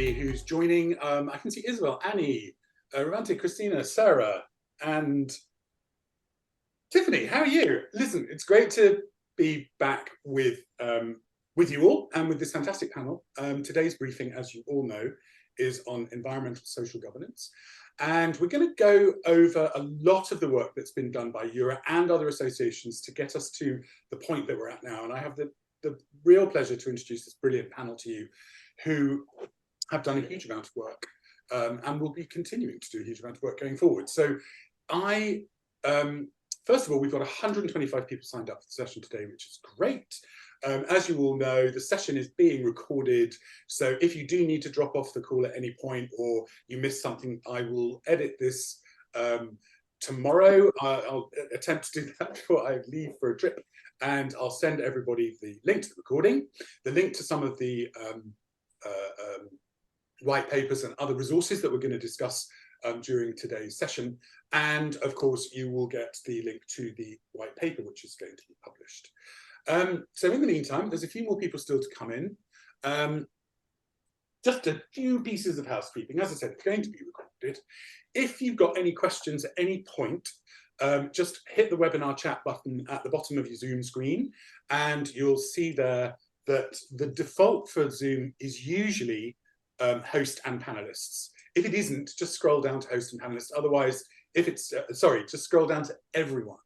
everybody who's joining. I can see Isabel, Annie, Romantic, Christina, Sarah, and Tiffany. How are you? Listen, it's great to be back with you all and with this fantastic panel. Today's briefing, as you all know, is on environmental social governance. And we're going to go over a lot of the work that's been done by EuRA and other associations to get us to the point that we're at now. And I have the real pleasure to introduce this brilliant panel to you who have done a huge amount of work and will be continuing to do a huge amount of work going forward. So first of all, we've got 125 people signed up for the session today, which is great. As you all know, the session is being recorded. So if you do need to drop off the call at any point or you miss something, I will edit this tomorrow. I'll attempt to do that before I leave for a trip. And I'll send everybody the link to the recording, the link to some of the white papers and other resources that we're going to discuss during today's session. And of course, you will get the link to the white paper, which is going to be published. So in the meantime, there's a few more people still to come in. Just a few pieces of housekeeping. As I said, it's going to be recorded. If you've got any questions at any point, just hit the webinar chat button at the bottom of your Zoom screen, and you'll see there that the default for Zoom is usually host and panelists. If it isn't, just scroll down to host and panelists. Otherwise, if it's, just scroll down to everyone,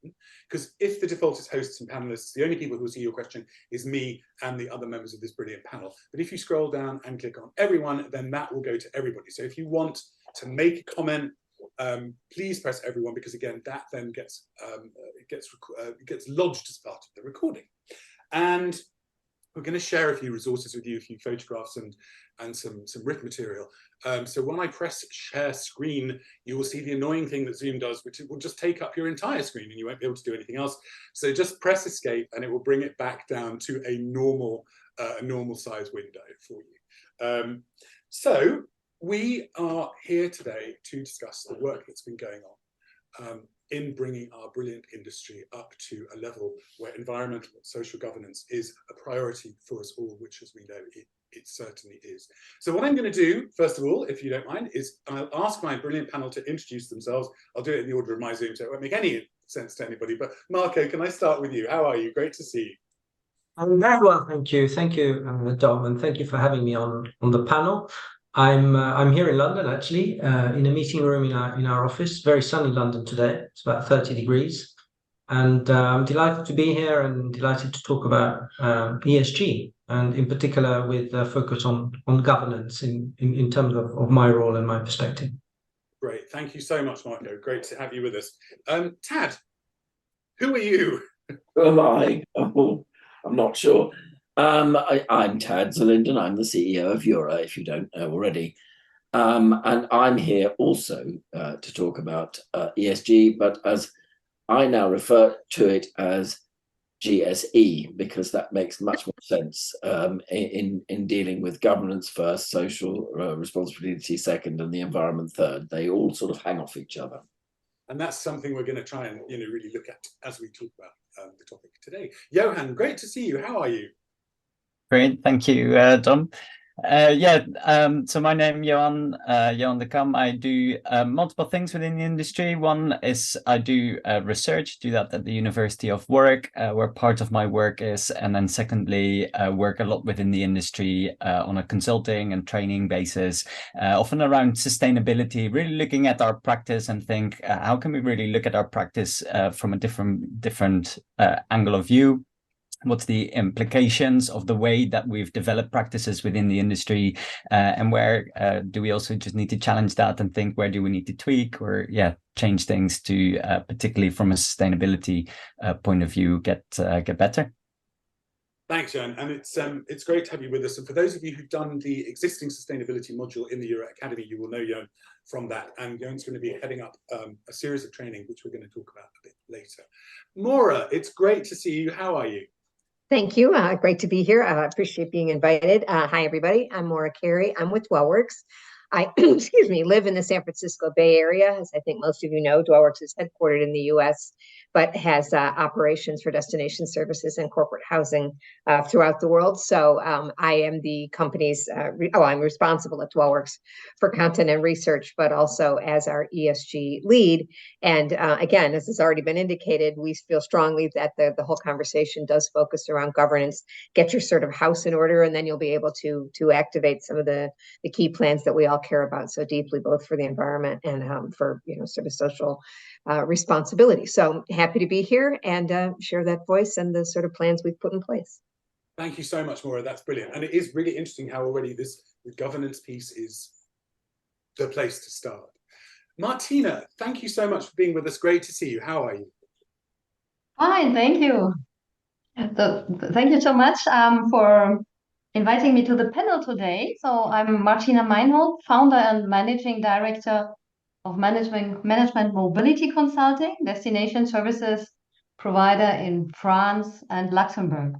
because if the default is hosts and panelists, the only people who will see your question is me and the other members of this brilliant panel. But if you scroll down and click on everyone, then that will go to everybody. So if you want to make a comment, please press everyone, because again, that then gets lodged as part of the recording. And we're going to share a few resources with you, a few photographs and some written material. So when I press share screen, you will see the annoying thing that Zoom does, which it will just take up your entire screen and you won't be able to do anything else. So just press escape and it will bring it back down to a normal size window for you. So we are here today to discuss the work that's been going on in bringing our brilliant industry up to a level where environmental and social governance is a priority for us all, which, as we know, it certainly is. So what I'm going to do, first of all, if you don't mind, is I'll ask my brilliant panel to introduce themselves. I'll do it in the order of my Zoom, so it won't make any sense to anybody. But Marco, can I start with you? How are you? Great to see you. I'm very well, thank you. Thank you, Dom, and thank you for having me on the panel. I'm here in London, actually, in a meeting room in our office. Very sunny London today. It's about 30 degrees. And I'm delighted to be here and delighted to talk about ESG, and in particular with a focus on governance in terms of my role and my perspective. Great. Thank you so much, Marco. Great to have you with us. Tad, who are you? Who am I? Oh, I'm not sure. I'm Tad Zalinden. I'm the CEO of EuRA, if you don't know already. And I'm here also to talk about ESG, but as I now refer to it as GSE, because that makes much more sense in dealing with governance first, social responsibility second, and the environment third. They all sort of hang off each other. And that's something we're going to try and really look at as we talk about the topic today. Johan, great to see you. How are you? Great, thank you, Dom. So my name is Johan de Kam. I do multiple things within the industry. One is I do research, do that at the University of Warwick, where part of my work is, and then secondly, work a lot within the industry on a consulting and training basis, often around sustainability, really looking at our practice and think, how can we really look at our practice from a different angle of view? What's the implications of the way that we've developed practices within the industry, and where do we also just need to challenge that and think, where do we need to tweak or change things to particularly from a sustainability point of view get better. Thanks, Johan, and it's great to have you with us. And for those of you who've done the existing sustainability module in the EuRA Academy, you will know Johan from that. And Johan's going to be heading up a series of training, which we're going to talk about a bit later. Maura, it's great to see you. How are you? Thank you. Great to be here. I appreciate being invited. Hi, everybody. I'm Maura Carey. I'm with Dwellworks. I, live in the San Francisco Bay Area. As I think most of you know, Dwellworks is headquartered in the U.S., but has operations for destination services and corporate housing throughout the world. So I am the company's, I'm responsible at Dwellworks for content and research, but also as our ESG lead. And again, as has already been indicated, we feel strongly that the whole conversation does focus around governance. Get your sort of house in order, and then you'll be able to activate some of the key plans that we all care about so deeply, both for the environment and for sort of social responsibility. So happy to be here and share that voice and the sort of plans we've put in place. Thank you so much, Maura. That's brilliant. And it is really interesting how already the governance piece is the place to start. Martina, thank you so much for being with us. Great to see you. How are you? Fine, thank you. So, thank you so much for inviting me to the panel today. So I'm Martina Meinhold, founder and managing director of Management Mobility Consulting, destination services provider in France and Luxembourg.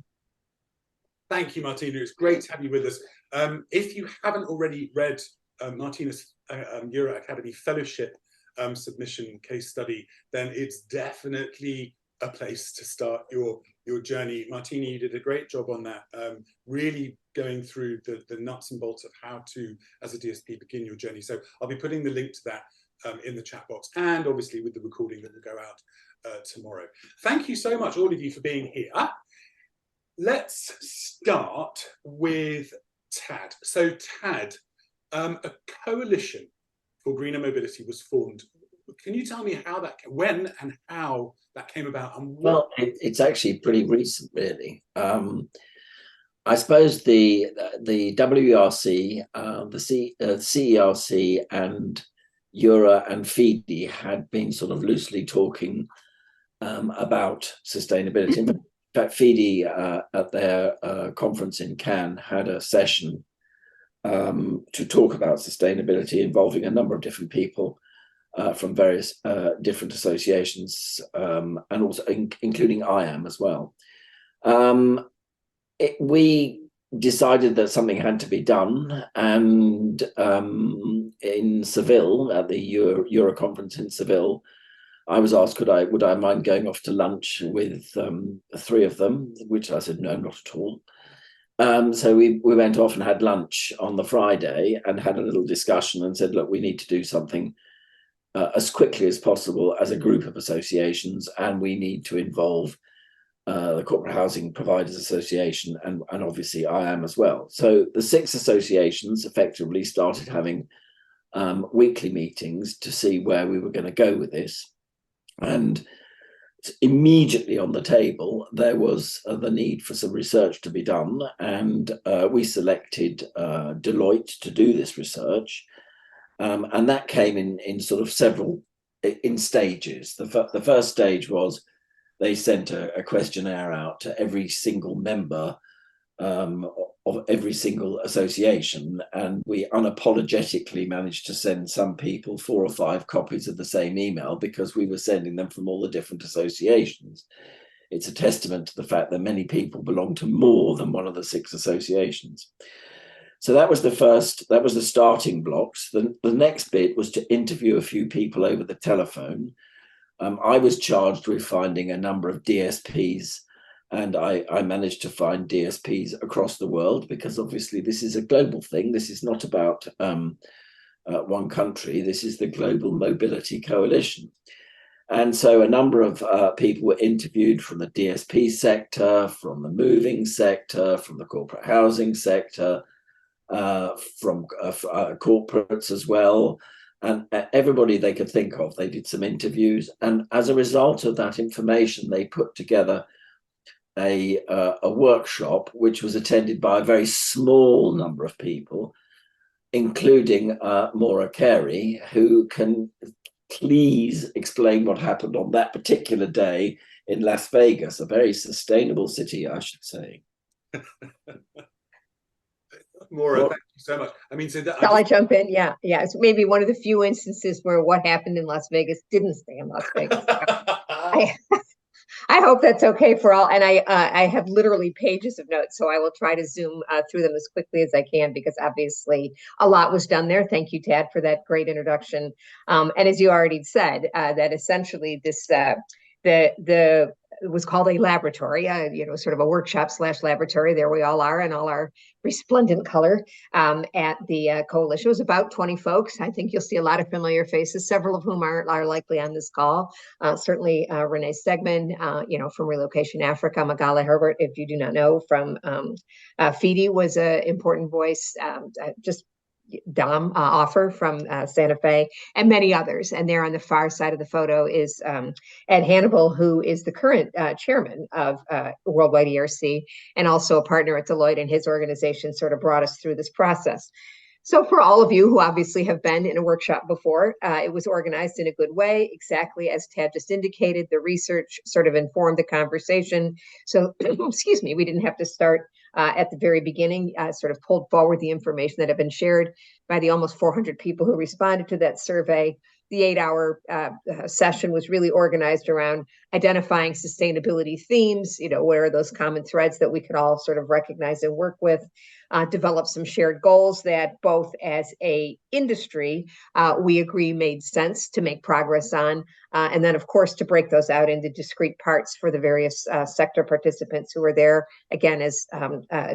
Thank you, Martina. It's great to have you with us. If you haven't already read Martina's EuRA Academy Fellowship submission case study, then it's definitely a place to start your journey. Martina, you did a great job on that, really going through the nuts and bolts of how to, as a DSP, begin your journey. So I'll be putting the link to that in the chat box, and obviously with the recording that will go out tomorrow. Thank you so much, all of you, for being here. Let's start with TAD. So TAD, a coalition for greener mobility was formed. Can you tell me how that, when and how that came about? And well, it's actually pretty recent, really. I suppose the WRC, the CERC, and EuRA and FIDI had been sort of loosely talking about sustainability. In fact, FIDI at their conference in Cannes had a session to talk about sustainability involving a number of different people from various different associations, and also including IAM as well. We decided that something had to be done, and in Seville, at the EuRA conference in Seville, I was asked, would I mind going off to lunch with three of them, which I said, no, not at all. So we went off and had lunch on the Friday and had a little discussion and said, look, we need to do something as quickly as possible as a group of associations, and we need to involve the Corporate Housing Providers Association and obviously IAM as well. So the 6 associations effectively started having weekly meetings to see where we were going to go with this. And immediately on the table, there was the need for some research to be done. And we selected Deloitte to do this research. And that came in sort of several stages. The first stage was they sent a questionnaire out to every single member of every single association, and we unapologetically managed to send some people 4 or 5 copies of the same email because we were sending them from all the different associations. It's a testament to the fact that many people belong to more than one of the 6 associations. So that was the starting blocks. The next bit was to interview a few people over the telephone. I was charged with finding a number of DSPs, and I managed to find DSPs across the world, because obviously this is a global thing. This is not about one country. This is the Global Mobility Coalition. And so a number of people were interviewed from the DSP sector, from the moving sector, from the corporate housing sector, from corporates as well. And everybody they could think of, they did some interviews. And as a result of that information, they put together a workshop, which was attended by a very small number of people, including Maura Carey, who can please explain what happened on that particular day in Las Vegas, a very sustainable city, I should say. Maura, thank you so much. I mean, so that, Shall I jump in? Yeah. It's maybe one of the few instances where what happened in Las Vegas didn't stay in Las Vegas. I hope that's okay for all. And I have literally pages of notes, so I will try to zoom through them as quickly as I can, because obviously a lot was done there. Thank you, Tad, for that great introduction. And as you already said, that essentially this It was called a laboratory, sort of a workshop / laboratory. There we all are in all our resplendent color at the coalition. It was about 20 folks. I think you'll see a lot of familiar faces, several of whom are likely on this call. Certainly Renee Stegman, from Relocation Africa, Magala Herbert, if you do not know, from FIDI was an important voice, just Dom Offer from Santa Fe, and many others. And there on the far side of the photo is Ed Hannibal, who is the current chairman of Worldwide ERC and also a partner at Deloitte, and his organization sort of brought us through this process. So for all of you who obviously have been in a workshop before, it was organized in a good way, exactly as Tad just indicated. The research sort of informed the conversation. So, excuse me, we didn't have to start at the very beginning, sort of pulled forward the information that had been shared by the almost 400 people who responded to that survey. The 8-hour session was really organized around identifying sustainability themes, where are those common threads that we could all sort of recognize and work with, develop some shared goals that both as a industry, we agree made sense to make progress on, and then of course to break those out into discrete parts for the various sector participants who were there. Again, as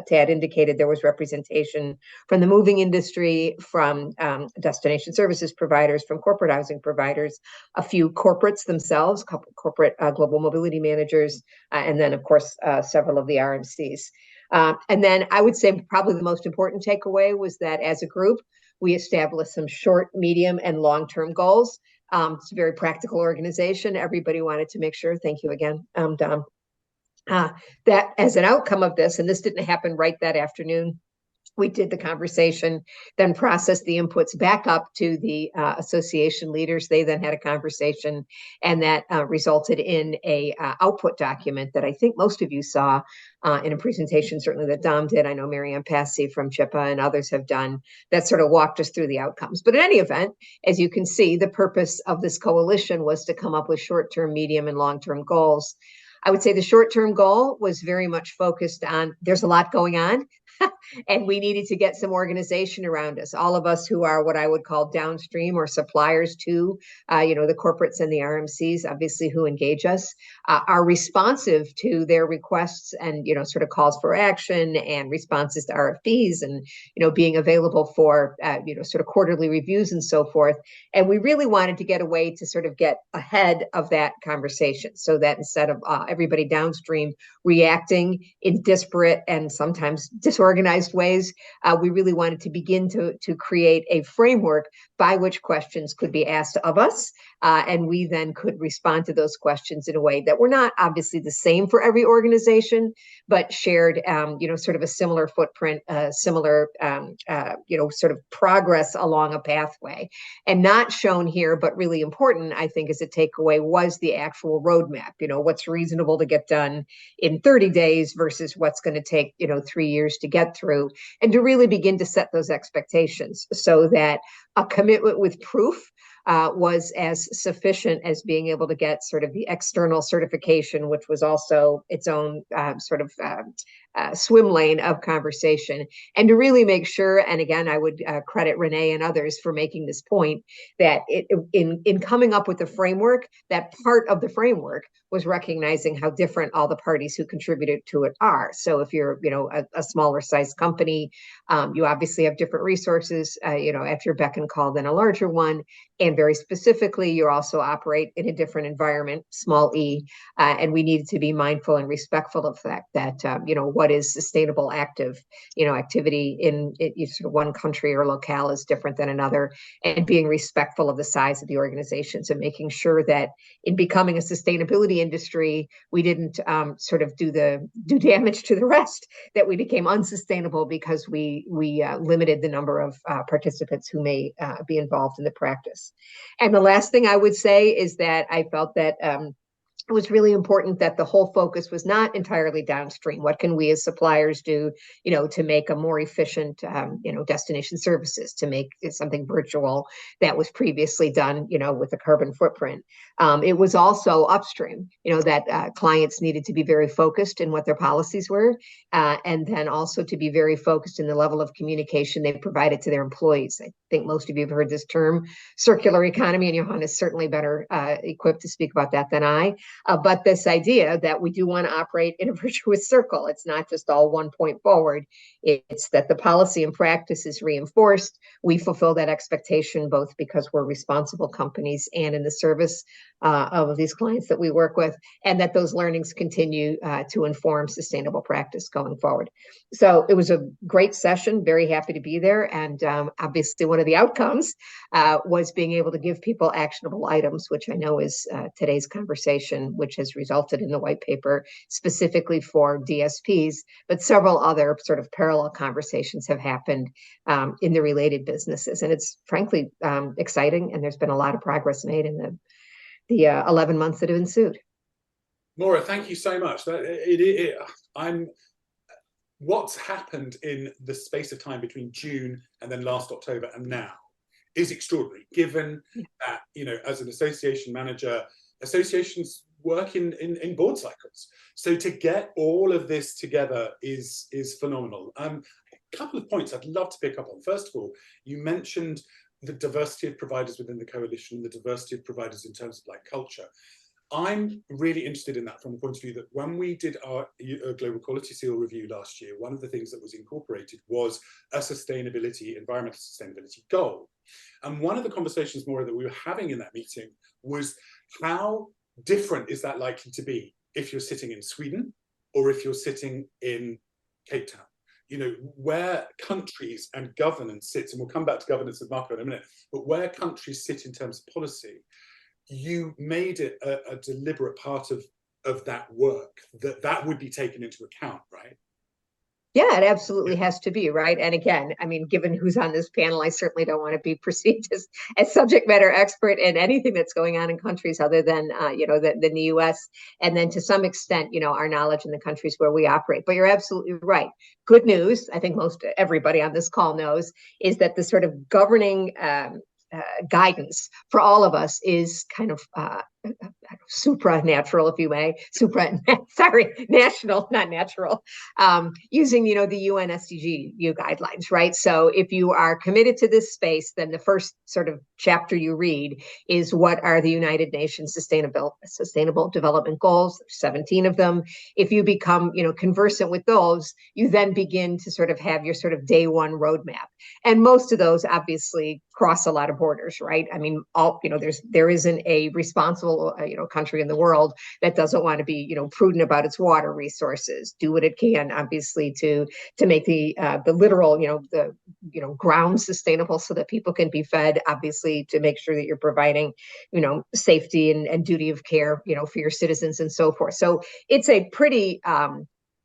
Tad indicated, there was representation from the moving industry, from destination services providers, from corporate housing providers, a few corporates themselves, corporate global mobility managers, and then of course several of the RMCs. And then I would say probably the most important takeaway was that as a group, we established some short, medium, and long-term goals. It's a very practical organization. Everybody wanted to make sure, thank you again, Dom, that as an outcome of this, and this didn't happen right that afternoon, we did the conversation, then processed the inputs back up to the association leaders. They then had a conversation, and that resulted in a output document that I think most of you saw in a presentation, certainly that Dom did. I know Marianne Passy from CHIPA and others have done, that sort of walked us through the outcomes. But in any event, as you can see, the purpose of this coalition was to come up with short-term, medium, and long-term goals. I would say the short-term goal was very much focused on, there's a lot going on, and we needed to get some organization around us. All of us who are what I would call downstream or suppliers to, the corporates and the RMCs, obviously, who engage us, are responsive to their requests and, sort of calls for action and responses to RFPs and, being available for, sort of quarterly reviews and so forth. And we really wanted to get a way to sort of get ahead of that conversation so that instead of everybody downstream reacting in disparate and sometimes disorganized ways, we really wanted to begin to create a framework by which questions could be asked of us, and we then could respond to those questions in a way that were not obviously the same for every organization, but shared, sort of a similar footprint, similar, sort of progress along a pathway. And not shown here, but really important, I think, as a takeaway was the actual roadmap. What's reasonable to get done in 30 days versus what's going to take, 3 years to get through, and to really begin to set those expectations so that a commitment with proof was as sufficient as being able to get sort of the external certification, which was also its own sort of swim lane of conversation. And to really make sure, and again, I would credit Renee and others for making this point, that in coming up with the framework, that part of the framework was recognizing how different all the parties who contributed to it are. So if you're, a smaller sized company, you obviously have different resources, at your beck and call than a larger one. And very specifically, you also operate in a different environment, small e, and we needed to be mindful and respectful of the fact that, what is sustainable active, activity in sort of one country or locale is different than another, and being respectful of the size of the organization. So making sure that in becoming a sustainability industry, we didn't sort of do damage to the rest, that we became unsustainable because we limited the number of participants who may be involved in the practice. And the last thing I would say is that I felt that it was really important that the whole focus was not entirely downstream. What can we as suppliers do, to make a more efficient, destination services, to make something virtual that was previously done, with a carbon footprint. It was also upstream, that clients needed to be very focused in what their policies were, and then also to be very focused in the level of communication they provided to their employees. I think most of you have heard this term, circular economy, and Johan is certainly better equipped to speak about that than I. But this idea that we do want to operate in a virtuous circle, it's not just all one point forward. It's that the policy and practice is reinforced. We fulfill that expectation both because we're responsible companies and in the service of these clients that we work with, and that those learnings continue to inform sustainable practice going forward. So it was a great session, very happy to be there. And obviously one of the outcomes was being able to give people actionable items, which I know is today's conversation, which has resulted in the white paper specifically for DSPs, but several other sort of parallel conversations have happened in the related businesses. And it's frankly exciting, and there's been a lot of progress made in the 11 months that have ensued. Maura, thank you so much. What's happened in the space of time between June and then last October and now is extraordinary, given that, you know, as an association manager, associations work in board cycles. So to get all of this together is phenomenal. A couple of points I'd love to pick up on. First of all, you mentioned the diversity of providers within the coalition, the diversity of providers in terms of like culture. I'm really interested in that from the point of view that when we did our Global Quality Seal review last year, one of the things that was incorporated was a environmental sustainability goal. And one of the conversations, Maura, that we were having in that meeting was how different is that likely to be if you're sitting in Sweden or if you're sitting in Cape Town? You know, where countries and governance sits, and we'll come back to governance and Marco in a minute, but where countries sit in terms of policy, you made it a deliberate part of that work that would be taken into account, right? Yeah, it absolutely has to be, right? And again, I mean, given who's on this panel, I certainly don't want to be perceived as subject matter expert in anything that's going on in countries other than, than the US. And then to some extent, you know, our knowledge in the countries where we operate. But you're absolutely right. Good news, I think most everybody on this call knows, is that the sort of governing guidance for all of us is kind of supranatural, if you may, national, not natural, using, the UN SDG guidelines, right? So if you are committed to this space, then the first sort of chapter you read is what are the United Nations Sustainable Development Goals, 17 of them. If you become, conversant with those, you then begin to sort of have your sort of day one roadmap. And most of those obviously cross a lot of borders, right? I mean, there isn't a responsible, country in the world that doesn't want to be, prudent about its water resources, do what it can, obviously, to make the literal, ground sustainable so that people can be fed, obviously, to make sure that you're providing, safety and duty of care, for your citizens and so forth. So it's a pretty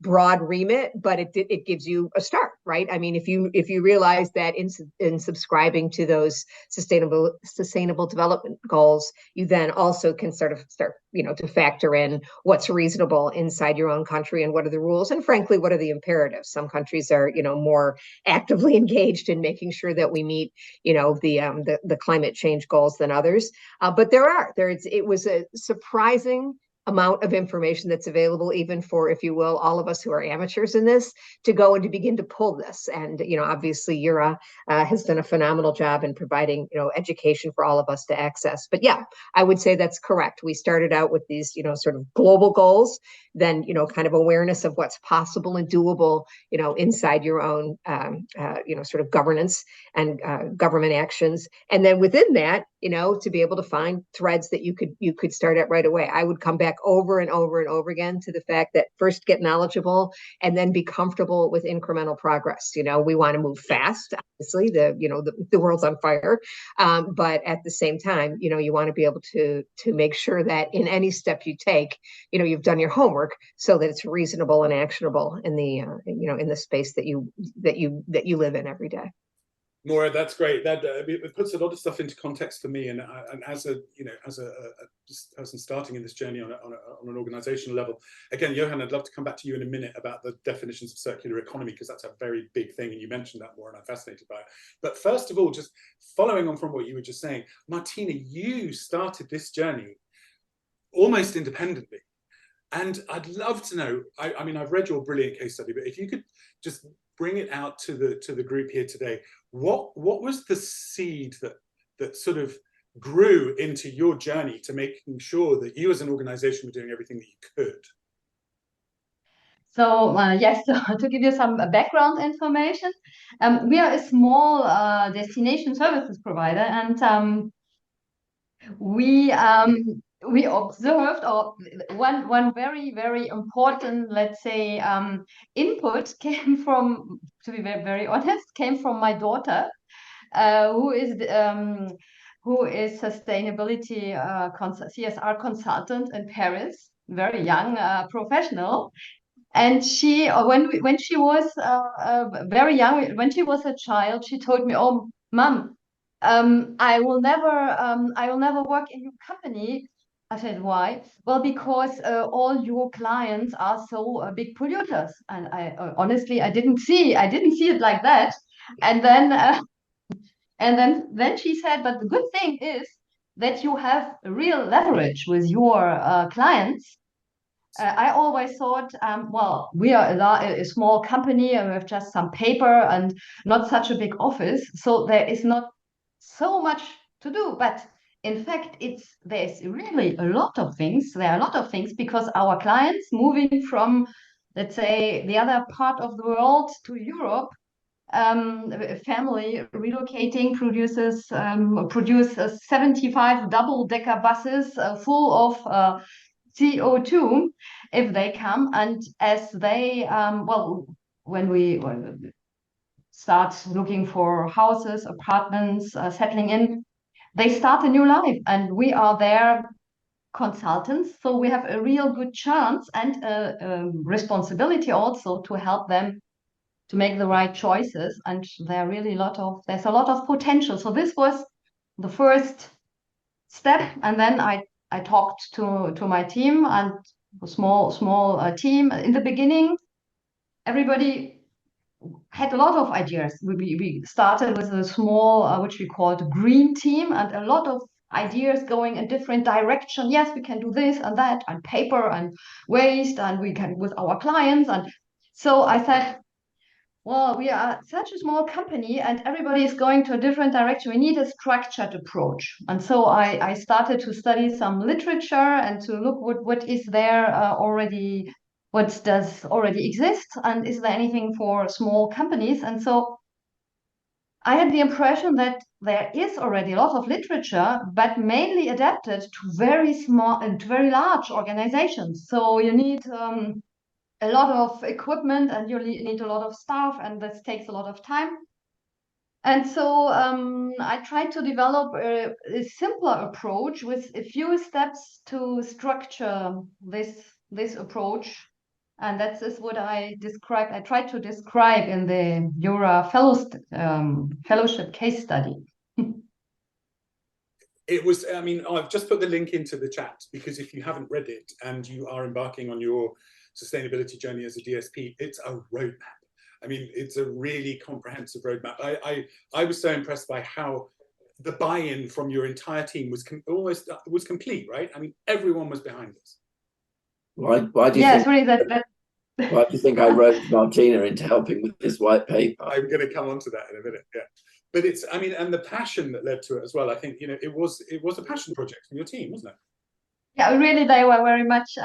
broad remit, but it gives you a start, right? I mean, if you realize that in subscribing to those sustainable development goals, you then also can sort of start, to factor in what's reasonable inside your own country and what are the rules, and frankly, what are the imperatives. Some countries are, more actively engaged in making sure that we meet, the climate change goals than others. But it was a surprising amount of information that's available, even for, if you will, all of us who are amateurs in this, to go and to begin to pull this. And, obviously EuRA has done a phenomenal job in providing, education for all of us to access. But yeah, I would say that's correct. We started out with these, sort of global goals, then, kind of awareness of what's possible and doable, inside your own, sort of governance and government actions. And then within that, to be able to find threads that you could start at right away. I would come back over and over and over again to the fact that first get knowledgeable and then be comfortable with incremental progress. We want to move fast. Obviously, the world's on fire, but at the same time, you want to be able to make sure that in any step you take, you've done your homework so that it's reasonable and actionable in the in the space that you live in every day. Maura, that's great. That it puts a lot of stuff into context for me, and as a person starting in this journey on an organizational level. Again, Johan, I'd love to come back to you in a minute about the definitions of circular economy, because that's a very big thing, and you mentioned that more, and I'm fascinated by it. But first of all, just following on from what you were just saying, Martina, you started this journey almost independently. And I'd love to know, I mean, I've read your brilliant case study, but if you could just bring it out to the group here today, what was the seed that sort of grew into your journey to making sure that you as an organization were doing everything that you could? So yes, to give you some background information, we are a small destination services provider, and we observed, or one very important, let's say, input came from, to be very honest, came from my daughter, who is sustainability CSR consultant in Paris, very young professional. And she, when she was very young, when she was a child, she told me, "Oh, Mom, I will never work in your company." I said, "Why?" "Well, because all your clients are so big polluters." And I honestly, I didn't see it like that. And then she said, "But the good thing is that you have real leverage with your clients." I always thought, well, we are a small company and we have just some paper and not such a big office, so there is not so much to do. But in fact, there's really a lot of things. There are a lot of things because our clients moving from, let's say, the other part of the world to Europe, a family relocating produces 75 double-decker buses full of CO2 if they come, and as they when we start looking for houses, apartments, settling in, they start a new life, and we are their consultants, so we have a real good chance and a responsibility also to help them to make the right choices, and there's a lot of potential. So this was the first step, and then I talked to my team, and a small team. In the beginning, everybody had a lot of ideas. We started with a small, which we called green team, and a lot of ideas going in different direction. Yes, we can do this and that, and paper and waste, and we can with our clients. And so I said, well, we are such a small company and everybody is going to a different direction. We need a structured approach. And so I started to study some literature and to look what is there already, what does already exist, and is there anything for small companies. And so I had the impression that there is already a lot of literature, but mainly adapted to very small and very large organizations. So you need a lot of equipment and you need a lot of staff, and this takes a lot of time. And so I tried to develop a simpler approach with a few steps to structure this approach. And that is what I tried to describe in the EuRA fellowship case study. It was, I mean, I've just put the link into the chat, because if you haven't read it and you are embarking on your sustainability journey as a DSP, it's a roadmap. I mean, it's a really comprehensive roadmap. I was so impressed by how the buy-in from your entire team was almost complete, right? I mean, everyone was behind this. Why do you think? Really Why do you think I wrote Martina into helping with this white paper? I'm going to come on to that in a minute. Yeah, but it's, I mean, and the passion that led to it as well. I think, you know, it was a passion project from your team, wasn't it? Yeah, really, they were very much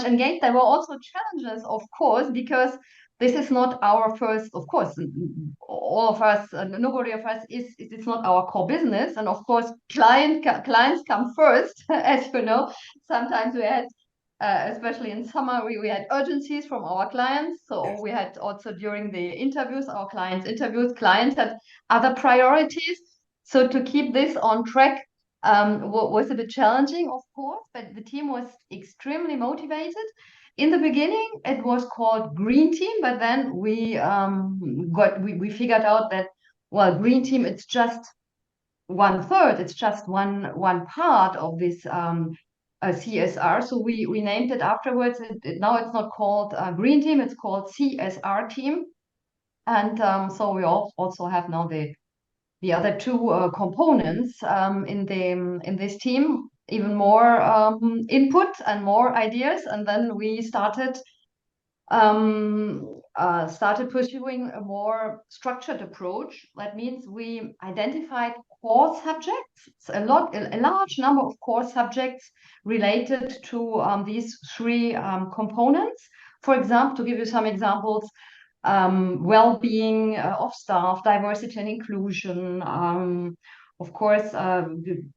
engaged. There were also challenges, of course, because this is not our first. Of course, all of us, nobody of us it's not our core business, and of course, clients come first, as you know. Sometimes we had, especially in summer, we had urgencies from our clients. So Yes. we had also during the interviews, our clients had other priorities. So to keep this on track was a bit challenging, of course, but the team was extremely motivated. In the beginning, it was called Green Team, but then we figured out that, well, Green Team, it's just 1/3, it's just one part of this CSR. So we named it afterwards. Now it's not called Green Team, it's called CSR Team. And so we also have now the other two components in this team, even more input and more ideas. And then we started started pursuing a more structured approach. That means we identified core subjects, a large number of core subjects related to these three components. For example, to give you some examples, well-being of staff, diversity and inclusion, of course,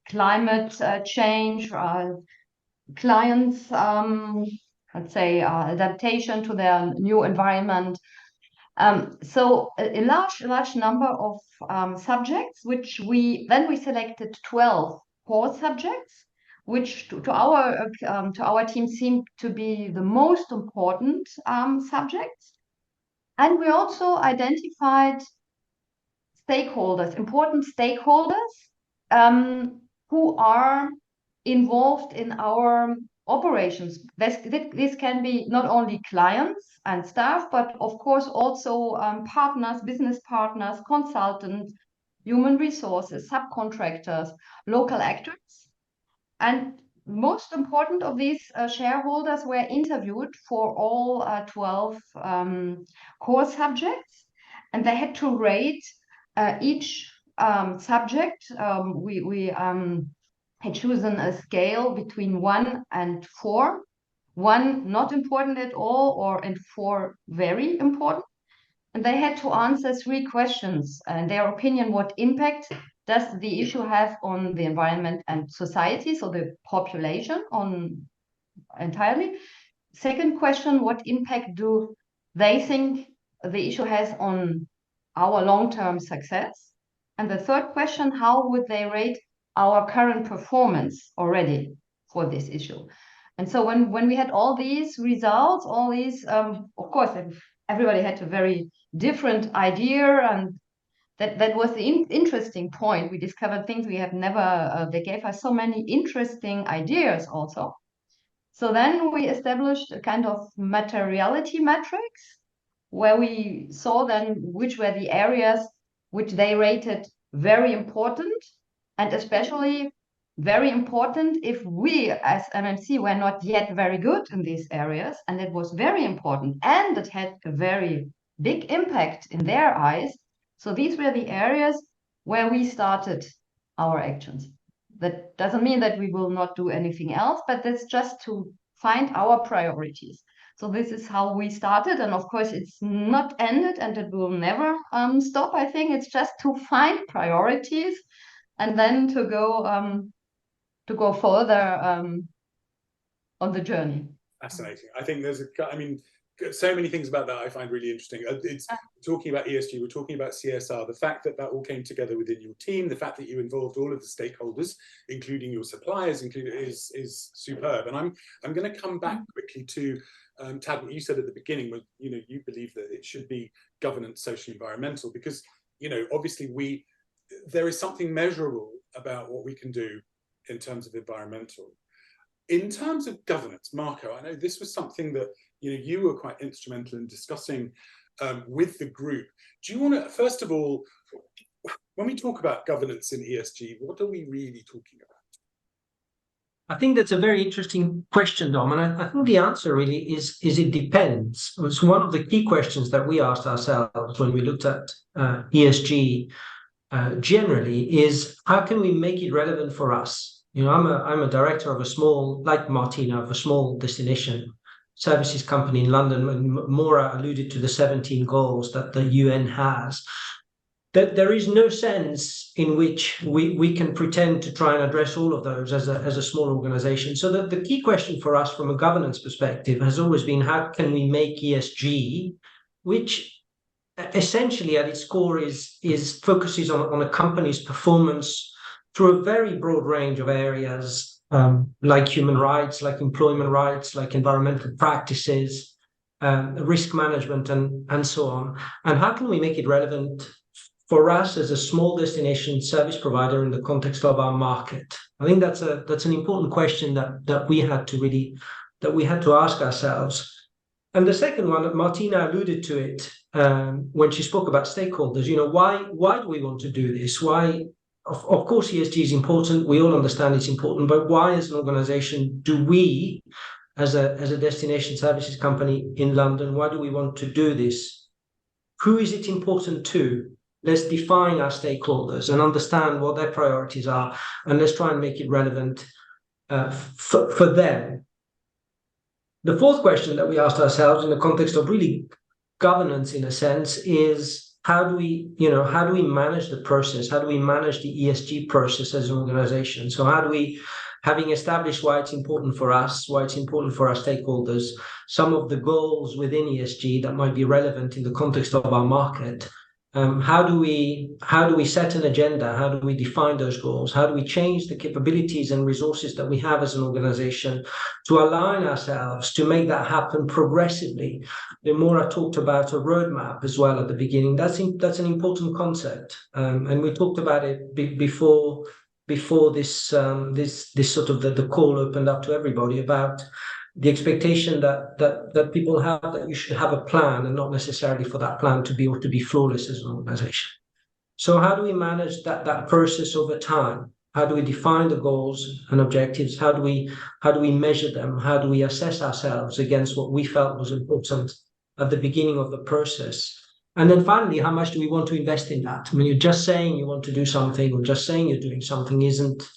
climate change, clients, let's say, adaptation to their new environment. So a large number of subjects, which we selected 12 core subjects, which to our team seemed to be the most important subjects. And we also identified stakeholders, important stakeholders, who are involved in our operations. This can be not only clients and staff, but of course also partners, business partners, consultants, human resources, subcontractors, local actors. And most important of these shareholders were interviewed for all 12 core subjects, and they had to rate each subject. We had chosen a scale between 1 and 4. 1 not important at all, and 4 very important. And they had to answer 3 questions. In their opinion, what impact does the issue have on the environment and society, so the population on entirely? Second question, what impact do they think the issue has on our long-term success? And the third question, how would they rate our current performance already for this issue? And so when we had all these results, all these, of course, everybody had a very different idea, and that was the interesting point. We discovered things we have never, they gave us so many interesting ideas also. So then we established a kind of materiality matrix, where we saw then which were the areas which they rated very important, and especially very important if we as MMC were not yet very good in these areas, and it was very important, and it had a very big impact in their eyes. So these were the areas where we started our actions. That doesn't mean that we will not do anything else, but that's just to find our priorities. So this is how we started, and of course it's not ended, and it will never stop. I think it's just to find priorities, and then to go further on the journey. Fascinating. I think so many things about that I find really interesting. It's talking about ESG, we're talking about CSR, the fact that that all came together within your team, the fact that you involved all of the stakeholders, including your suppliers, is superb. And I'm going to come back quickly to Tad, what you said at the beginning, was you believe that it should be governance, social, environmental, because obviously there is something measurable about what we can do in terms of environmental. In terms of governance, Marco, I know this was something that you were quite instrumental in discussing with the group. Do you want to, first of all, when we talk about governance in ESG, what are we really talking about? I think that's a very interesting question, Dom, and I think the answer really is it depends. It's one of the key questions that we asked ourselves when we looked at ESG generally, is how can we make it relevant for us? I'm a director of a small, like Martina, of a small destination services company in London, and Maura alluded to the 17 goals that the UN has. That there is no sense in which we can pretend to try and address all of those as a small organization. So the key question for us from a governance perspective has always been, how can we make ESG, which essentially at its core is focuses on a company's performance through a very broad range of areas, like human rights, like employment rights, like environmental practices, risk management, and so on. And how can we make it relevant for us as a small destination service provider in the context of our market? I think that's an important question that we had to ask ourselves. And the second one, Martina alluded to it when she spoke about stakeholders. Why do we want to do this? Why? Of course, ESG is important. We all understand it's important, but why, as an organization, do we as a destination services company in London? Why do we want to do this? Who is it important to? Let's define our stakeholders and understand what their priorities are, and let's try and make it relevant for them. The fourth question that we asked ourselves in the context of really governance, in a sense, is how do we manage the process? How do we manage the ESG process as an organization? So how do we, having established why it's important for us, why it's important for our stakeholders, some of the goals within ESG that might be relevant in the context of our market, how do we set an agenda? How do we define those goals? How do we change the capabilities and resources that we have as an organization to align ourselves to make that happen progressively? EuRA talked about a roadmap as well at the beginning. That's an important concept, and we talked about it before this sort of the call opened up to everybody about the expectation that people have, that you should have a plan, and not necessarily for that plan to be flawless as an organization. So how do we manage that process over time? How do we define the goals and objectives? How do we measure them? How do we assess ourselves against what we felt was important at the beginning of the process? And then finally, how much do we want to invest in that? I mean, you're just saying you want to do something, or just saying you're doing something isn't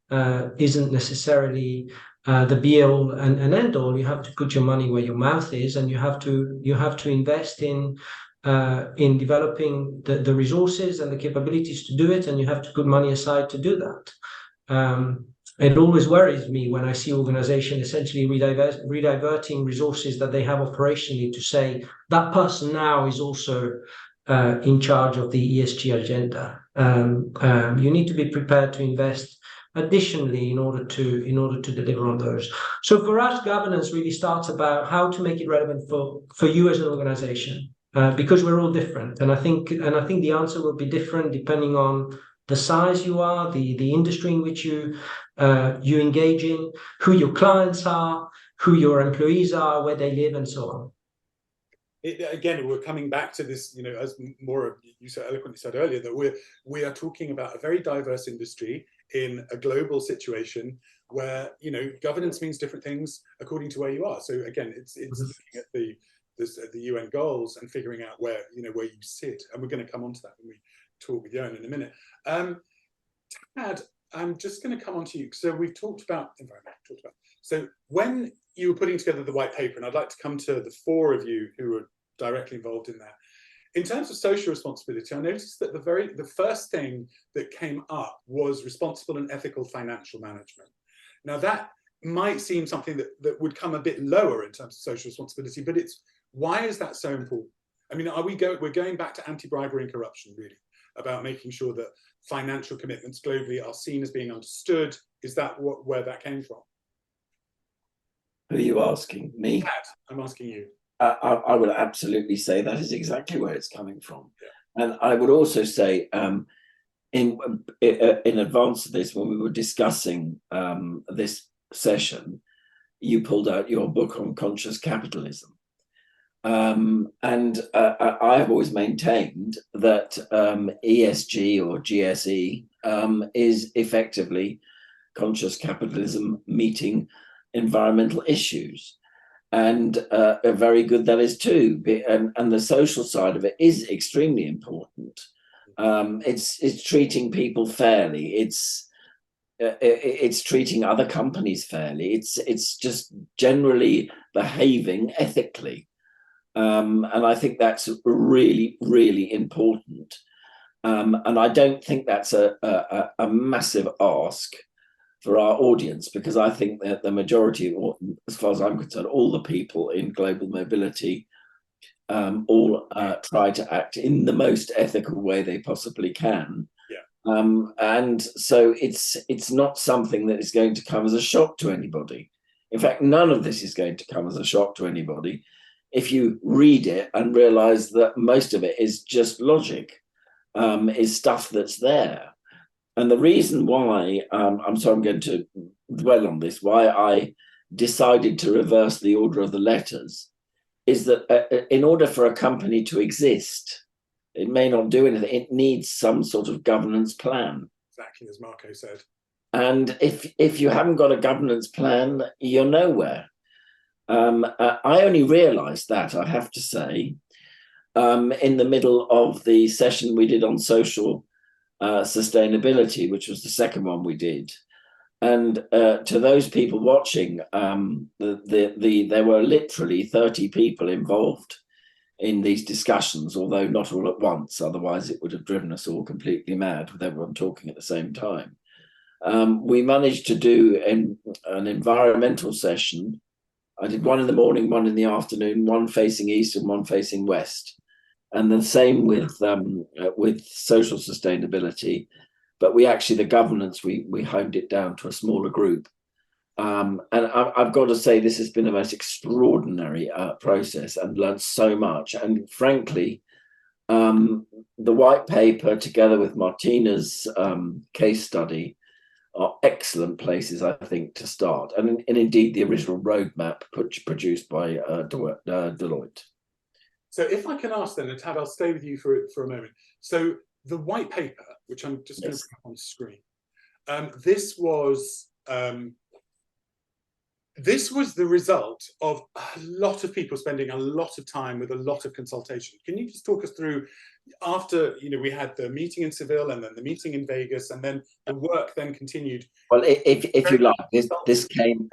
necessarily the be all and end all. You have to put your money where your mouth is, and you have to invest in developing the resources and the capabilities to do it, and you have to put money aside to do that. It always worries me when I see organizations essentially rediverting resources that they have operationally to say that person now is also in charge of the ESG agenda. You need to be prepared to invest additionally in order to deliver on those. So for us, governance really starts about how to make it relevant for you as an organization, because we're all different, and I think the answer will be different depending on the size you are, the industry in which you engage in, who your clients are, who your employees are, where they live, and so on. Again, we're coming back to this, as Maura, you so eloquently said earlier, that we are talking about a very diverse industry in a global situation where, governance means different things according to where you are. So again, it's looking at the UN goals and figuring out where you sit. And we're going to come on to that when we talk with Johan in a minute. Tad, I'm just going to come on to you. So we've talked about environment. So when you were putting together the white paper, and I'd like to come to the four of you who were directly involved in that. In terms of social responsibility, I noticed that the first thing that came up was responsible and ethical financial management. Now that might seem something that would come a bit lower in terms of social responsibility, but why is that so important? I mean, we're going back to anti-bribery and corruption, really, about making sure that financial commitments globally are seen as being understood. Is that where that came from? Who are you asking? Me? Pat, I'm asking you. I would absolutely say that is exactly where it's coming from. Yeah. And I would also say, in advance of this, when we were discussing this session, you pulled out your book on conscious capitalism. And I have always maintained that ESG or GSE is effectively conscious capitalism meeting environmental issues. And very good that is too. And the social side of it is extremely important. It's treating people fairly. It's treating other companies fairly. It's just generally behaving ethically. And I think that's really, really important. And I don't think that's a massive ask for our audience, because I think that the majority, or as far as I'm concerned, all the people in global mobility all try to act in the most ethical way they possibly can. Yeah. And so it's not something that is going to come as a shock to anybody. In fact, none of this is going to come as a shock to anybody if you read it and realize that most of it is just logic, is stuff that's there. And the reason why, I'm going to dwell on this, why I decided to reverse the order of the letters, is that in order for a company to exist, it may not do anything. It needs some sort of governance plan. Exactly as Marco said. And if you haven't got a governance plan, you're nowhere. I only realised that, I have to say, in the middle of the session we did on social sustainability, which was the second one we did. And to those people watching, there were literally 30 people involved in these discussions, although not all at once, otherwise it would have driven us all completely mad with everyone talking at the same time. We managed to do an environmental session. I did one in the morning, one in the afternoon, one facing east and one facing west. And the same with social sustainability. But we actually, the governance, we honed it down to a smaller group. And I've got to say, this has been a most extraordinary process and learned so much. And frankly, the white paper together with Martina's case study are excellent places, I think, to start. And indeed, the original roadmap produced by Deloitte. So if I can ask then, and Tad, I'll stay with you for a moment. So the white paper, which I'm just going to put up on the screen, this was the result of a lot of people spending a lot of time with a lot of consultation. Can you just talk us through, after we had the meeting in Seville and then the meeting in Vegas, and then the work then continued? Well, if you like, this came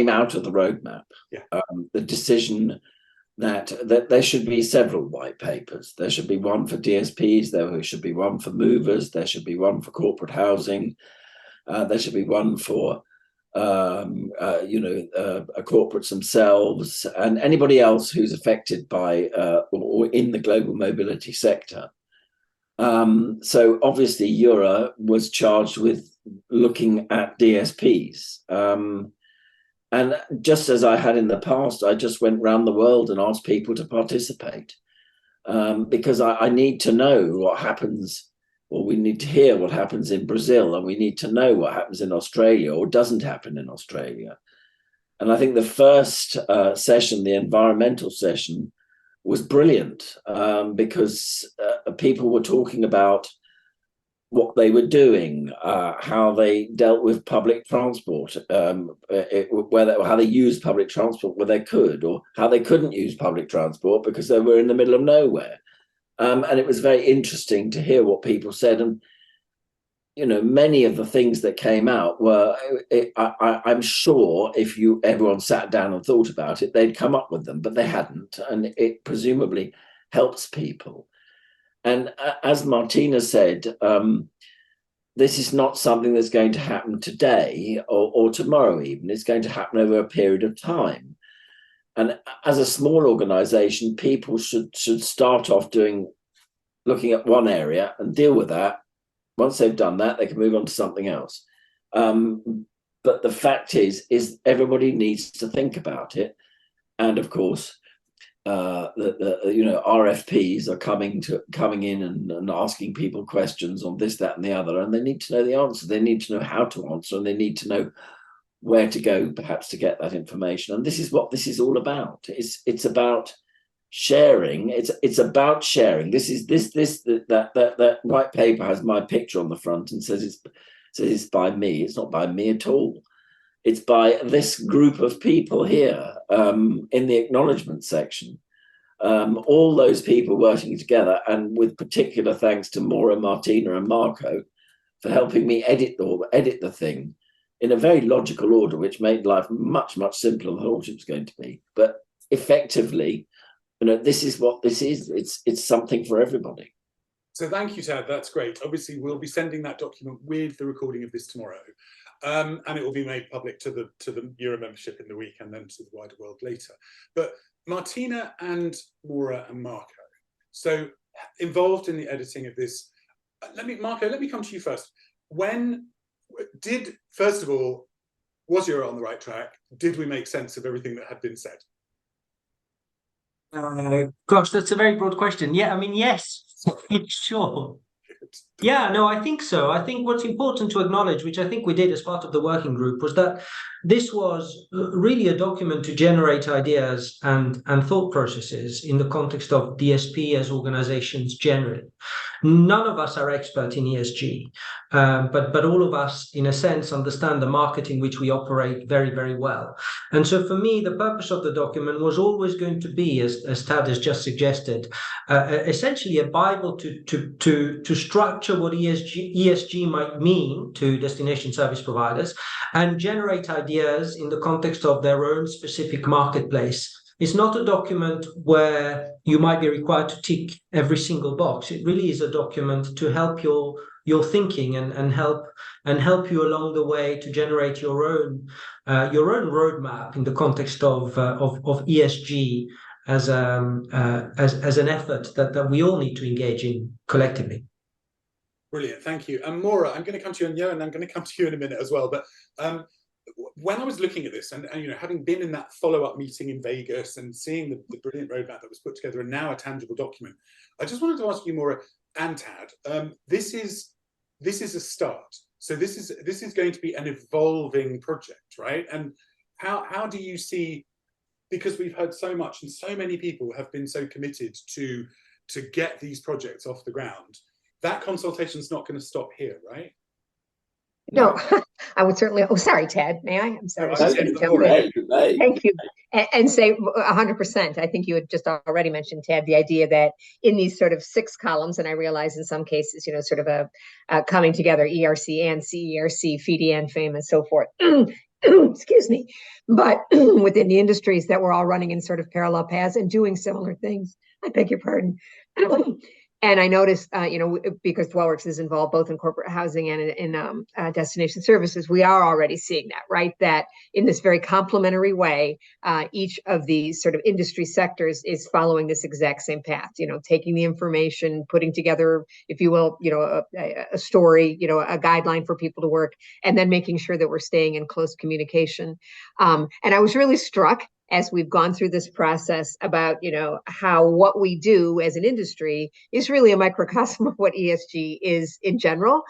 out of the roadmap. Yeah. The decision that there should be several white papers. There should be one for DSPs. There should be one for movers. There should be one for corporate housing. There should be one for corporates themselves and anybody else who's affected by or in the global mobility sector. So obviously EuRA was charged with looking at DSPs. And just as I had in the past, I just went around the world and asked people to participate because I need to know what happens. Well, we need to hear what happens in Brazil, and we need to know what happens in Australia or doesn't happen in Australia. And I think the first session, the environmental session, was brilliant because people were talking about what they were doing, how they dealt with public transport, how they used public transport where they could, or how they couldn't use public transport because they were in the middle of nowhere. And it was very interesting to hear what people said. And, many of the things that came out were, I'm sure if everyone sat down and thought about it, they'd come up with them, but they hadn't. And it presumably helps people. And as Martina said, this is not something that's going to happen today or tomorrow even. It's going to happen over a period of time. And as a small organization, people should start off looking at one area and deal with that. Once they've done that, they can move on to something else. But the fact is everybody needs to think about it. And of course, RFPs are coming in and asking people questions on this, that, and the other, and they need to know the answer. They need to know how to answer, and they need to know where to go, perhaps, to get that information. And this is what this is all about. It's about sharing. It's about sharing. That white paper has my picture on the front and says it's by me. It's not by me at all. It's by this group of people here in the acknowledgement section. All those people working together, and with particular thanks to Maura, Martina, and Marco for helping me edit the thing in a very logical order, which made life much, much simpler than I thought it was going to be. But effectively, this is what this is. It's something for everybody. So thank you, Tad. That's great. Obviously, we'll be sending that document with the recording of this tomorrow. And it will be made public to the EuRA membership in the week and then to the wider world later. But Martina and Maura and Marco, so involved in the editing of this. Marco, let me come to you first. First of all, was EuRA on the right track? Did we make sense of everything that had been said? Gosh, that's a very broad question. Yeah, I mean, yes, sure. Yeah, no, I think so. I think what's important to acknowledge, which I think we did as part of the working group, was that this was really a document to generate ideas and thought processes in the context of DSP as organizations generally. None of us are expert in ESG, but all of us, in a sense, understand the market in which we operate very, very well. And so for me, the purpose of the document was always going to be, as Tad has just suggested, essentially a Bible to structure what ESG might mean to destination service providers and generate ideas in the context of their own specific marketplace. It's not a document where you might be required to tick every single box. It really is a document to help your thinking and help you along the way to generate your own roadmap in the context of ESG as an effort that we all need to engage in collectively. Brilliant, thank you. And Maura, I'm going to come to you, and Johan, I'm going to come to you in a minute as well. But when I was looking at this, and having been in that follow-up meeting in Vegas and seeing the brilliant roadmap that was put together and now a tangible document, I just wanted to ask you, Maura and Tad, this is a start. So this is going to be an evolving project, right? And how do you see, because we've heard so much and so many people have been so committed to get these projects off the ground, that consultation's not going to stop here, right? No, I would certainly. Oh, sorry, Tad. May I? I'm sorry. Right. Thank you. And say 100%. I think you had just already mentioned, Tad, the idea that in these sort of 6 columns, and I realize in some cases, sort of a coming together, ERC and CERC, FEDE, FAME, and so forth. Excuse me. But within the industries that we're all running in sort of parallel paths and doing similar things. I beg your pardon. And I noticed, because Dwellworks is involved both in corporate housing and in destination services, we are already seeing that, right? That in this very complementary way, each of these sort of industry sectors is following this exact same path, taking the information, putting together, if you will, a story, a guideline for people to work, and then making sure that we're staying in close communication. And I was really struck as we've gone through this process about, how what we do as an industry is really a microcosm of what ESG is in general,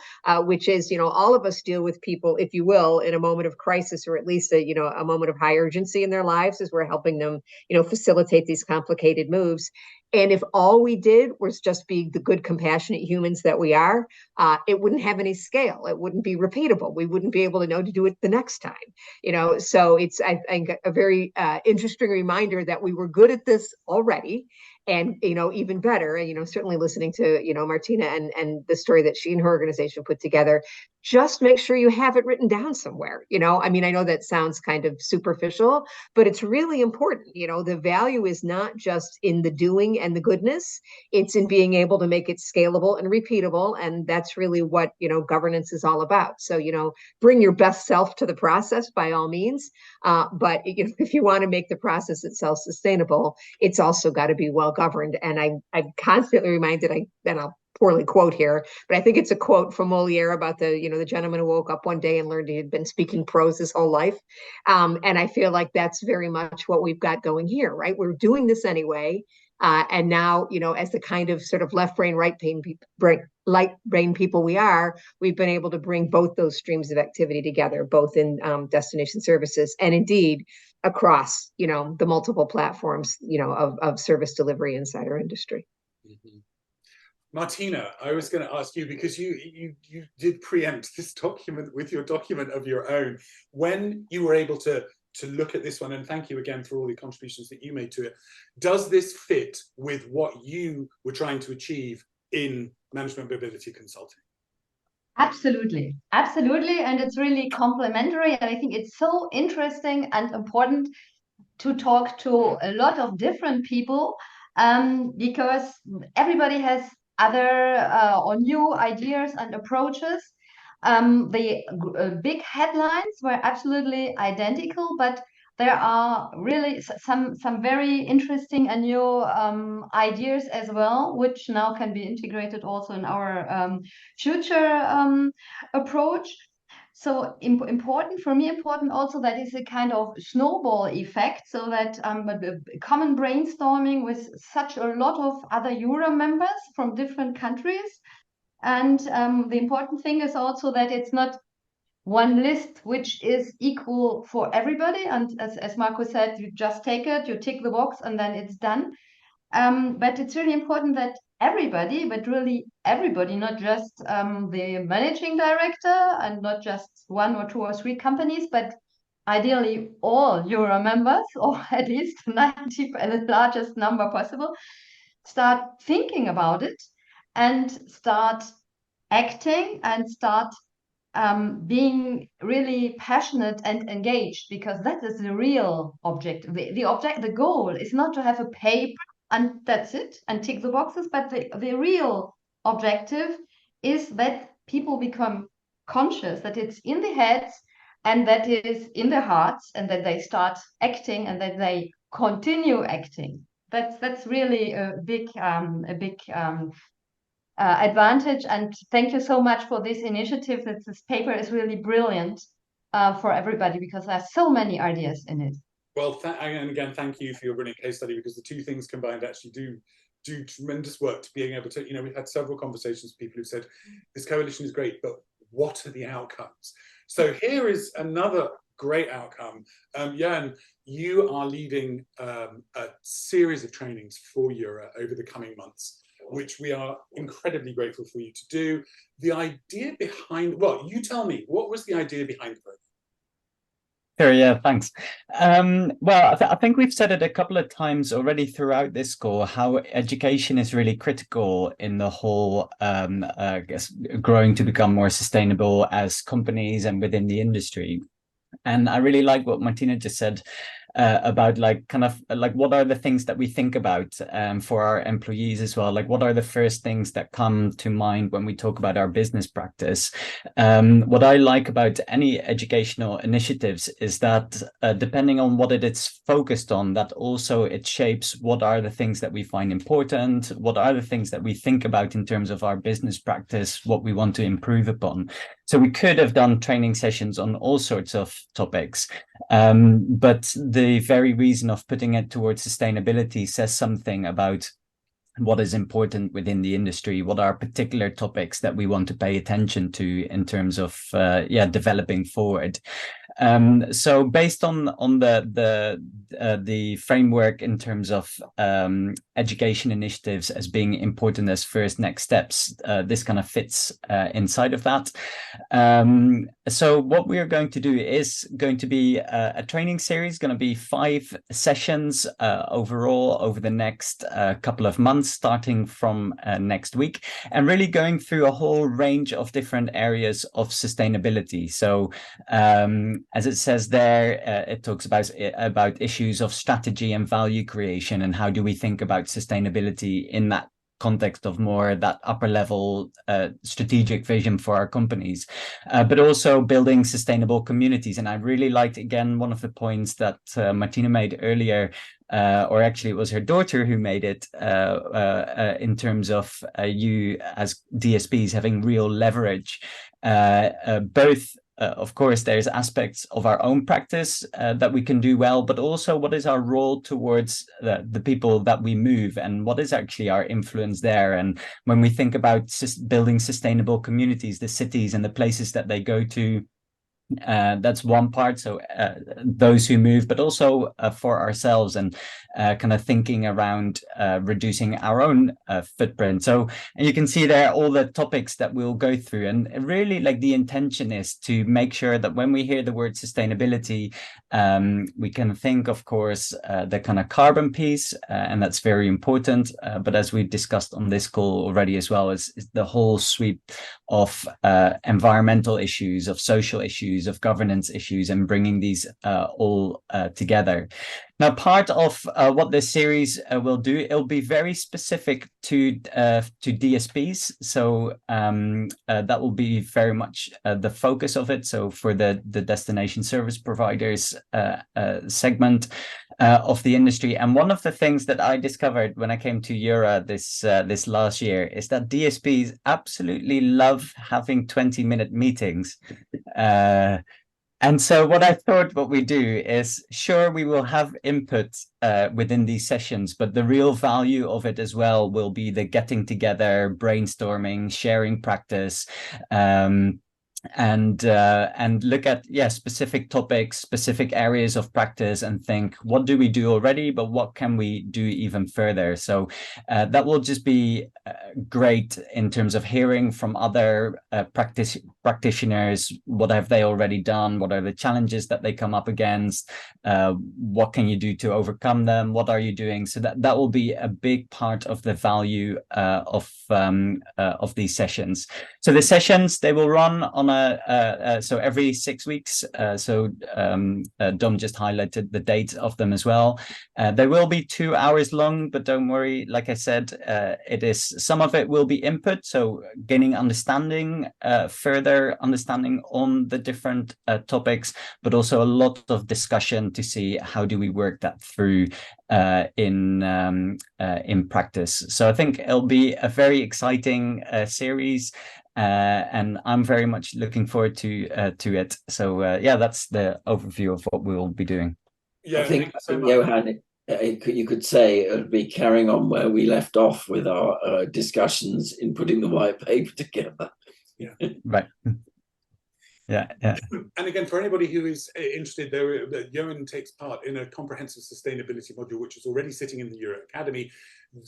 which is, all of us deal with people, if you will, in a moment of crisis, or at least a moment of high urgency in their lives as we're helping them, facilitate these complicated moves. And if all we did was just be the good, compassionate humans that we are, it wouldn't have any scale. It wouldn't be repeatable. We wouldn't be able to know to do it the next time. So it's, I think, a very interesting reminder that we were good at this already. And, even better, certainly listening to, Martina and the story that she and her organization put together, just make sure you have it written down somewhere. I know that sounds kind of superficial, but it's really important. The value is not just in the doing and the goodness, it's in being able to make it scalable and repeatable. And that's really what, governance is all about. So, bring your best self to the process by all means. But if you want to make the process itself sustainable, it's also got to be well governed. And I'm constantly reminded, and I'll poorly quote here, but I think it's a quote from Moliere about the gentleman who woke up one day and learned he had been speaking prose his whole life. And I feel like that's very much what we've got going here, right? We're doing this anyway. And now, as the kind of sort of left brain, right brain people we are, we've been able to bring both those streams of activity together, both in destination services and indeed across, the multiple platforms, of service delivery inside our industry. Mm-hmm. Martina, I was going to ask you, because you did preempt this document with your document of your own. When you were able to look at this one, and thank you again for all the contributions that you made to it, does this fit with what you were trying to achieve in management mobility consulting? Absolutely. And it's really complementary. And I think it's so interesting and important to talk to a lot of different people, because everybody has other or new ideas and approaches. The big headlines were absolutely identical, but there are really some very interesting and new ideas as well, which now can be integrated also in our future approach. So important also that is a kind of snowball effect, so that common brainstorming with such a lot of other EuRA members from different countries. And the important thing is also that it's not one list which is equal for everybody. And as Marco said, you just take it, you tick the box, and then it's done. But it's really important that everybody, but really everybody, not just the managing director and not just 1 or 2 or 3 companies, but ideally all EuRA members, or at least 90, the largest number possible, start thinking about it and start acting and start being really passionate and engaged, because that is the real objective. The goal is not to have a paper and that's it, and tick the boxes, but the real objective is that people become conscious that it's in the heads and that is in their hearts, and that they start acting and that they continue acting. That's really a big advantage. And thank you so much for this initiative. That this paper is really brilliant for everybody, because there are so many ideas in it. Well, and again, thank you for your brilliant case study, because the two things combined actually do tremendous work to being able to, we've had several conversations with people who've said, this coalition is great, but what are the outcomes? So here is another great outcome. Jan, you are leading a series of trainings for EuRA over the coming months, which we are incredibly grateful for you to do. The idea behind, well, you tell me, what was the idea behind the program? Sure, yeah, thanks. Well, I think we've said it a couple of times already throughout this call, how education is really critical in the whole, I guess, growing to become more sustainable as companies and within the industry. And I really like what Martina just said about what are the things that we think about for our employees as well, like what are the first things that come to mind when we talk about our business practice. What I like about any educational initiatives is that depending on what it is focused on, that also it shapes what are the things that we find important, what are the things that we think about in terms of our business practice, what we want to improve upon. So we could have done training sessions on all sorts of topics, but the very reason of putting it towards sustainability says something about what is important within the industry, what are particular topics that we want to pay attention to in terms of developing forward. So based on the framework in terms of education initiatives as being important as first next steps, this kind of fits inside of that. So what we are going to do is going to be a training series, going to be 5 sessions overall over the next couple of months, starting from next week, and really going through a whole range of different areas of sustainability. So as it says there, it talks about issues of strategy and value creation, and how do we think about sustainability in that context of more that upper level strategic vision for our companies, but also building sustainable communities. And I really liked, again, one of the points that Martina made earlier, or actually it was her daughter who made it, in terms of you as DSPs having real leverage, both of course, there's aspects of our own practice that we can do well, but also what is our role towards the people that we move, and what is actually our influence there. And when we think about building sustainable communities, the cities and the places that they go to, that's one part. So those who move, but also for ourselves, and kind of thinking around reducing our own footprint. So, and you can see there all the topics that we'll go through, and really, like, the intention is to make sure that when we hear the word sustainability, we can think, of course, the kind of carbon piece, and that's very important. But as we've discussed on this call already as well, is the whole suite of environmental issues, of social issues, of governance issues, and bringing these all together. Now, part of what this series will do, it'll be very specific to DSPs. So that will be very much the focus of it. So for the destination service providers segment of the industry. And one of the things that I discovered when I came to EuRA this last year is that DSPs absolutely love having 20-minute meetings. And so what I thought what we do is, sure, we will have input within these sessions, but the real value of it as well will be the getting together, brainstorming, sharing practice, and look at specific topics, specific areas of practice, and think, what do we do already, but what can we do even further? So that will just be great in terms of hearing from other practitioners. What have they already done? What are the challenges that they come up against? What can you do to overcome them? What are you doing? So that will be a big part of the value of these sessions. So the sessions, they will run on so every 6 weeks. Dom just highlighted the date of them as well. They will be 2 hours long, but don't worry. Like I said, some of it will be input, so gaining understanding, further understanding on the different topics, but also a lot of discussion to see how do we work that through in practice. So I think it'll be a very exciting series. And I'm very much looking forward to it. So that's the overview of what we will be doing. Yeah, I think Johan, you could say it would be carrying on where we left off with our discussions in putting the white paper together. Yeah, right. Yeah. And again, for anybody who is interested, Johan takes part in a comprehensive sustainability module, which is already sitting in the EuRA Academy.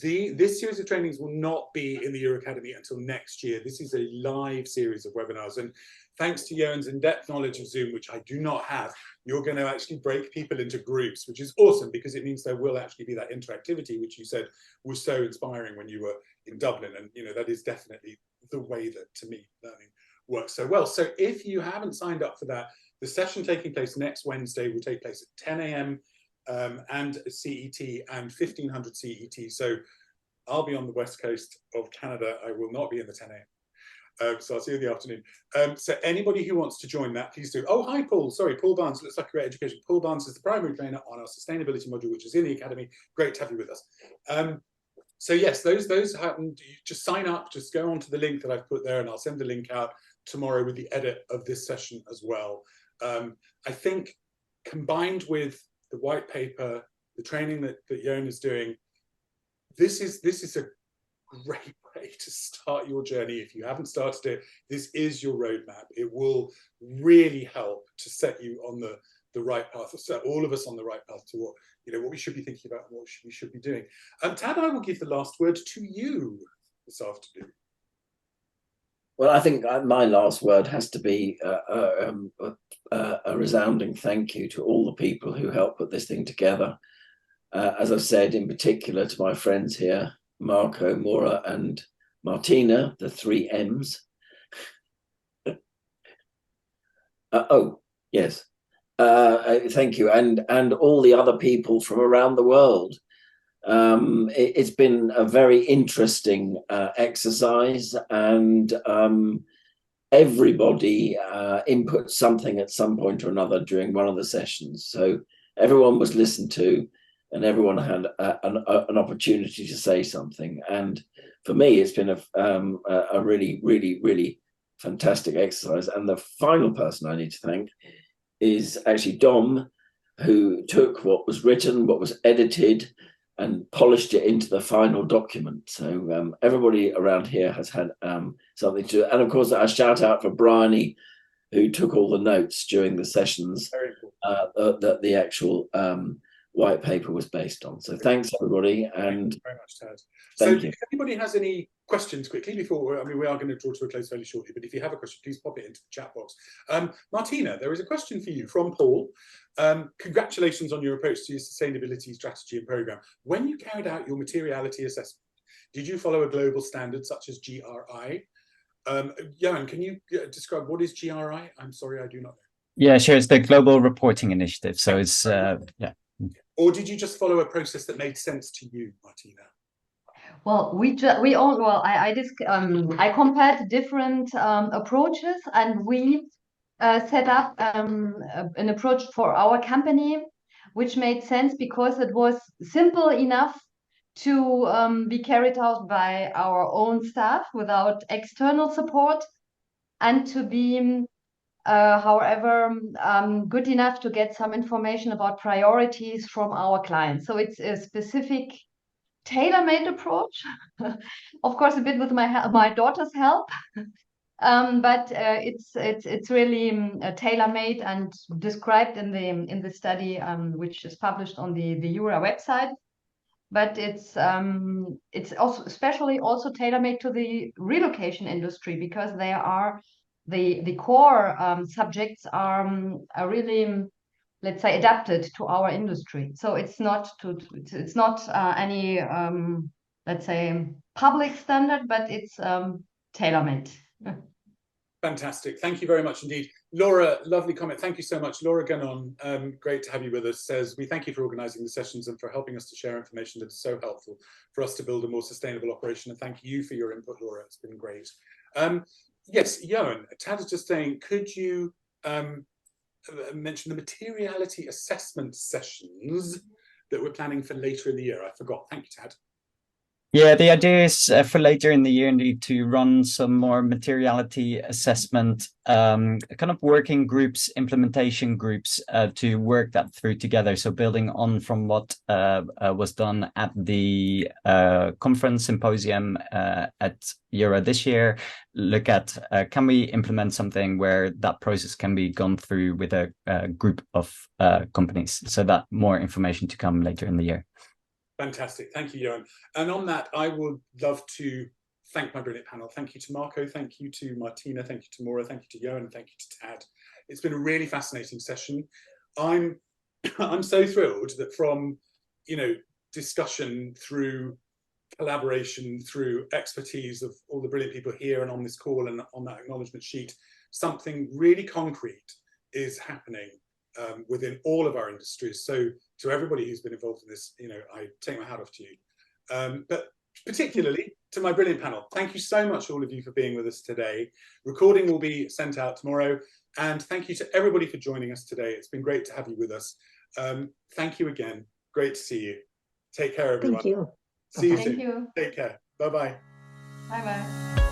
This series of trainings will not be in the EuRA Academy until next year. This is a live series of webinars, and thanks to Johan's in-depth knowledge of Zoom, which I do not have, you're going to actually break people into groups, which is awesome, because it means there will actually be that interactivity, which you said was so inspiring when you were in Dublin. And that is definitely the way that, to me, learning works so well. So if you haven't signed up for that, the session taking place next Wednesday will take place at 10 a.m. And CET and 1500 CET. So I'll be on the west coast of Canada. I will not be in the 10 a.m. So I'll see you in the afternoon. So anybody who wants to join that, please do. Oh, hi, Paul. Sorry, Paul Barnes. Looks like Great Education. Paul Barnes is the primary trainer on our sustainability module, which is in the Academy. Great to have you with us. So yes, those happen. You just sign up. Just go onto the link that I've put there, and I'll send the link out tomorrow with the edit of this session as well. I think combined with the white paper, the training that Johan is doing, this is a great way to start your journey. If you haven't started it, this is your roadmap. It will really help to set you on the right path, or set all of us on the right path to what we should be thinking about and what we should be doing. Tad, I will give the last word to you this afternoon. Well, I think my last word has to be a resounding thank you to all the people who helped put this thing together. As I've said, in particular to my friends here, Marco, Maura, and Martina, the 3 M's. Oh, yes. Thank you. And all the other people from around the world. It's been a very interesting exercise, and everybody input something at some point or another during one of the sessions. So everyone was listened to, and everyone had an opportunity to say something. And for me, it's been a really, really, really fantastic exercise. And the final person I need to thank is actually Dom, who took what was written, what was edited, and polished it into the final document. So everybody around here has had something to do. And of course, a shout out for Bryony, who took all the notes during the sessions that the actual white paper was based on. So thanks, everybody. And thank you very much, Tad. So if anybody has any questions quickly before, we are going to draw to a close fairly shortly, but if you have a question, please pop it into the chat box. Martina, there is a question for you from Paul. Congratulations on your approach to your sustainability strategy and program. When you carried out your materiality assessment, did you follow a global standard such as GRI? Johan, can you describe what is GRI? I'm sorry, I do not know. Yeah, sure. It's the Global Reporting Initiative. So it's, yeah. Or did you just follow a process that made sense to you, Martina? Well, I compared different approaches, and we set up an approach for our company, which made sense because it was simple enough to be carried out by our own staff without external support, and to be however, good enough to get some information about priorities from our clients. So it's a specific tailor-made approach, of course, a bit with my daughter's help. but it's really tailor-made and described in the study, which is published on the EuRA website. But it's also especially also tailor-made to the relocation industry, because they are the core subjects are really, let's say, adapted to our industry. So it's not any let's say public standard, but it's tailor-made. Fantastic. Thank you very much indeed. Laura, lovely comment. Thank you so much. Laura Gannon, great to have you with us, says, we thank you for organising the sessions and for helping us to share information that is so helpful for us to build a more sustainable operation. And thank you for your input, Laura. It's been great. Yes, Johan, Tad is just saying, could you mention the materiality assessment sessions that we're planning for later in the year? I forgot. Thank you, Tad. Yeah, the idea is for later in the year indeed to run some more materiality assessment, kind of working groups, implementation groups to work that through together. So building on from what was done at the conference symposium at EuRA this year, look at can we implement something where that process can be gone through with a group of companies. So that more information to come later in the year. Fantastic. Thank you, Johan. And on that, I would love to thank my brilliant panel. Thank you to Marco. Thank you to Martina. Thank you to Maura. Thank you to Johan. Thank you to Tad. It's been a really fascinating session. I'm so thrilled that from, you know, discussion through collaboration, through expertise of all the brilliant people here and on this call and on that acknowledgement sheet, something really concrete is happening within all of our industries. So to everybody who's been involved in this, you know, I take my hat off to you. But particularly to my brilliant panel, thank you so much, all of you, for being with us today. Recording will be sent out tomorrow. And thank you to everybody for joining us today. It's been great to have you with us. Thank you again. Great to see you. Take care, everyone. Thank you. See you Thank soon. you. Take care. Bye-bye. Bye-bye.